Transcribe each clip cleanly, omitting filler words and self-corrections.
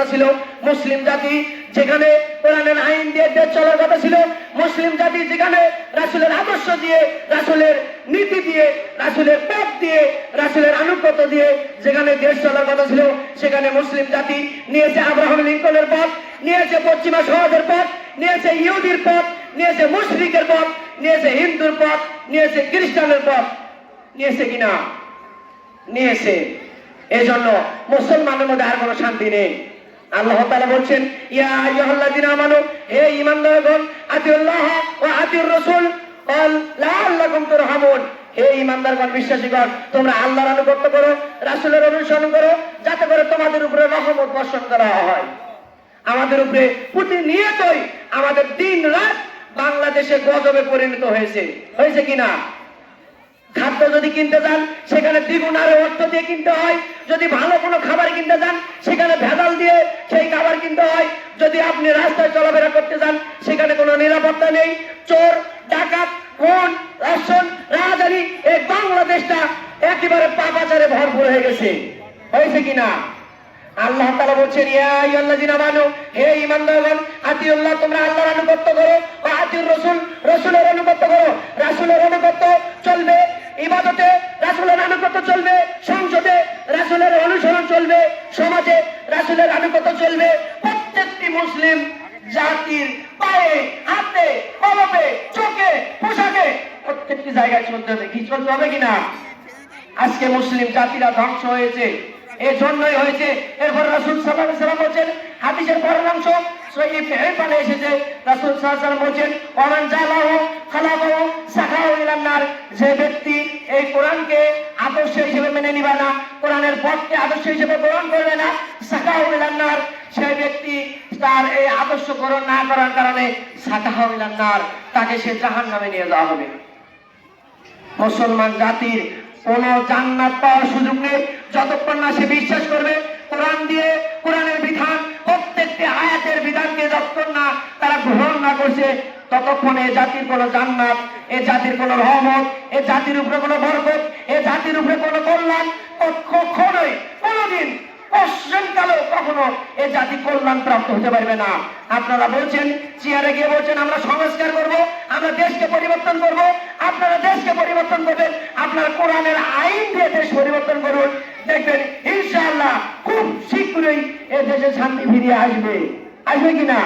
কথা ছিল, মুসলিম জাতি যেখানে কোরআনের আইন দিয়ে দেশ চলার কথা ছিল, মুসলিম জাতি যেখানে রাসূলের আদর্শ দিয়ে, রাসূলের নীতি দিয়ে, রাসূলের পথ দিয়ে, রাসূলের আনুগত্য দিয়ে যেখানে দেশ চলার কথা ছিল, সেখানে মুসলিম জাতি নিয়েছে আব্রাহাম লিঙ্কনের পথ, নিয়েছে পশ্চিমা সমাজের পথ, নিয়েছে ইহুদির পথ, নিয়েছে মুশরিকের পথ, নিয়েছে হিন্দুর পথ, নিয়েছে খ্রিস্টানের পথ। নিয়েছে কিনা? নিয়েছে। এজন্য মুসলমানের মধ্যে আর কোনো শান্তি নেই। আল্লাহ তাআলা বলছেন, ইয়া আইয়ুহাল্লাযীনা আমানু, হে ঈমানদারগণ, আতিউল্লাহ ওয়া আতিউর রাসূল লাআল্লাকুম তুরহামুন, হে ঈমানদারগণ, বিশ্বাসীগণ, তোমরা আল্লাহর আনুগত্য করো, রাসূলের অনুসরণ করো, যাতে করে তোমাদের উপরে রহমত বর্ষণ করা হয়। আমাদের উপরে প্রতিনিয়তই আমাদের দিন রাত বাংলাদেশে গজবে পরিণত হয়েছে। হয়েছে কিনা? খাদ্য যদি কিনতে যান সেখানে দ্বিগুণ আরো অর্থ দিয়ে কিনতে হয়। যদি ভালো কোনো খাবার কিনতে যান সেখানে ভেজাল দিয়ে সেই খাবার কিনতে হয়। যদি আপনি রাস্তায় চলাফেরা করতে যান সেখানে কোনো নিরাপত্তা নেই। চোর, ডাকাত, খুন, ধর্ষণ, রাহাজানি, এই বাংলাদেশটা একেবারে পাপাচারে ভরপুর হয়ে গেছে। হয়েছে কিনা? আল্লাহ তাআলা বলছেন, ইয়া আইয়ুহাল্লাযীনা আমানু, হে ঈমানদারগণ, আতিউল্লাহ, তোমরা আল্লাহর আনুগত্য করো, ও আতিউর রাসূল, রাসূলের আনুগত্য করো। রাসূলের আনুগত্য চলবে ইবাদতে, রাসূলের আনুগত্য চলবে সংসদে, রাসূলের অনুসরণ চলবে সমাজে, রাসূলের আনুগত্য চলবে প্রত্যেকটি মুসলিম জাতির পায়ে, হাতে, কলমে, চোখে, পোশাকে, প্রত্যেকটি জায়গায় চলতে হবে। কি চলতে হবে কিনা? আজকে মুসলিম জাতিরা ধ্বংস হয়েছে, এই জন্যই হয়েছে। এরপর রাসূল সাল্লাল্লাহু আলাইহি ওয়াসাল্লাম বলেন, হাদিসের পরের অংশ সহিহ ইবনে হিব্বানে এসেছে, রাসূল সাল্লাল্লাহু আলাইহি ওয়াসাল্লাম বলেন, ওমান জালাহু খালাকাহু সাকাহু ইলান নার, যে ব্যক্তি এই কোরআনকে আদর্শ হিসেবে মেনে নিবে না, কোরআনের পথকে আদর্শ হিসেবে গ্রহণ করবে না, সাকাহু ইলান নার, সেই ব্যক্তি তার এই আদর্শ গ্রহণ না করার কারণে সাকাহু ইলান নার, তাকে সে জাহান্নামে নিয়ে যাওয়া হবে। মুসলমান জাতির কোন জান্নাত পাওয়ার সুযোগ নেই যতক্ষণ না সে বিশ্বাস করবে কোরআন দিয়ে, কোরআনের বিধান, প্রত্যেকটি আয়াতের বিধানকে যতক্ষণ না তারা গ্রহণ না করছে, ততক্ষণ এই জাতির কোনো জান্নাত, এই জাতির কোনো রহমত, এই জাতির উপরে কোনো বরকত, এই জাতির উপরে কোনো কল্যাণ কখনোই কোনোদিন পশ্চিমকালেও কখনো এই জাতি কল্যাণ প্রাপ্ত হতে পারবে না। আপনারা বলছেন, চেয়ারে গিয়ে বলছেন আমরা সংস্কার করব, আমরা দেশকে পরিবর্তন করব। আপনারা দেশকে পরিবর্তন করবেন, আপনারা কোরআনের আইন দিয়ে দেশ পরিবর্তন করুন, দেখবেন ইনশাআল্লাহ খুব শীঘ্রই এই দেশে শান্তি ফিরিয়ে আসবে। আসবে কিনা?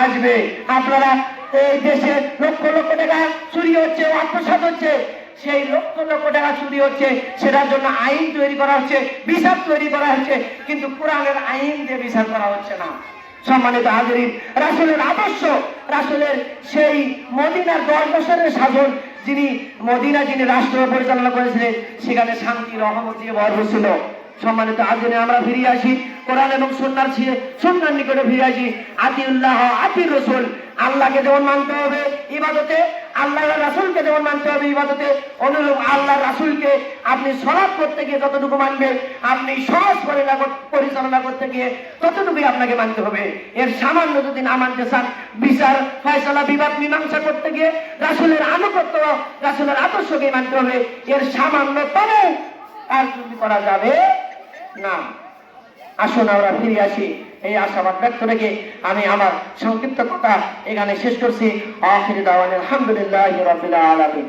আসবে। আপনারা এই দেশে লক্ষ লক্ষ টাকা চুরি হচ্ছে, আত্মসাৎ হচ্ছে, সেই লক্ষ লক্ষ টাকা চুরি হচ্ছে, সেটার জন্য আইন তৈরি করা হচ্ছে, বিচার তৈরি করা হচ্ছে, কিন্তু কোরআনের আইন দিয়ে বিচার করা হচ্ছে না। সম্মানিত হাজিরিন, রাসূলের আদর্শ, রাসূলের সেই মদিনার 10 বছরের শাসন, যিনি রাষ্ট্র পরিচালনা করেছিলেন, সেখানে শান্তি, রহমত দিয়ে ভরপুর ছিল। সম্মানিত হাজিরিন, আমরা ফিরে আসি কোরআন এবং সুন্নাহর নিকটে ফিরে আসি। আতিউল্লাহ আতিউর রাসূল, আল্লাহকে যেমন মানতে হবে ইবাদতে, আল্লাহর রাসূলকে যেমন মানতে হবে ইবাদতে, অনুরূপ আল্লাহর রাসূলকে আপনি সালাত করতে গিয়ে যতটুকু মানবেন, আপনি সমাজ পরিচালনা করতে গিয়ে ততটুকুই আপনাকে মানতে হবে। এর সামান্য যদি না মানতে চান, বিচার, ফয়সালা, বিবাদ, মীমাংসা করতে গিয়ে রাসূলের আনুগত্য, রাসূলের আদর্শকে মানতে হবে। এর সামান্যতম আর যদি করা যাবে না। আসুন আমরা ফিরে আসি। এই আশাবাদ ব্যক্ত রেখে আমি আমার সংক্ষিপ্ত কথা এখানে শেষ করছি। আখির দাওয়ানা আলহামদুলিল্লাহি রাব্বিল আলামিন।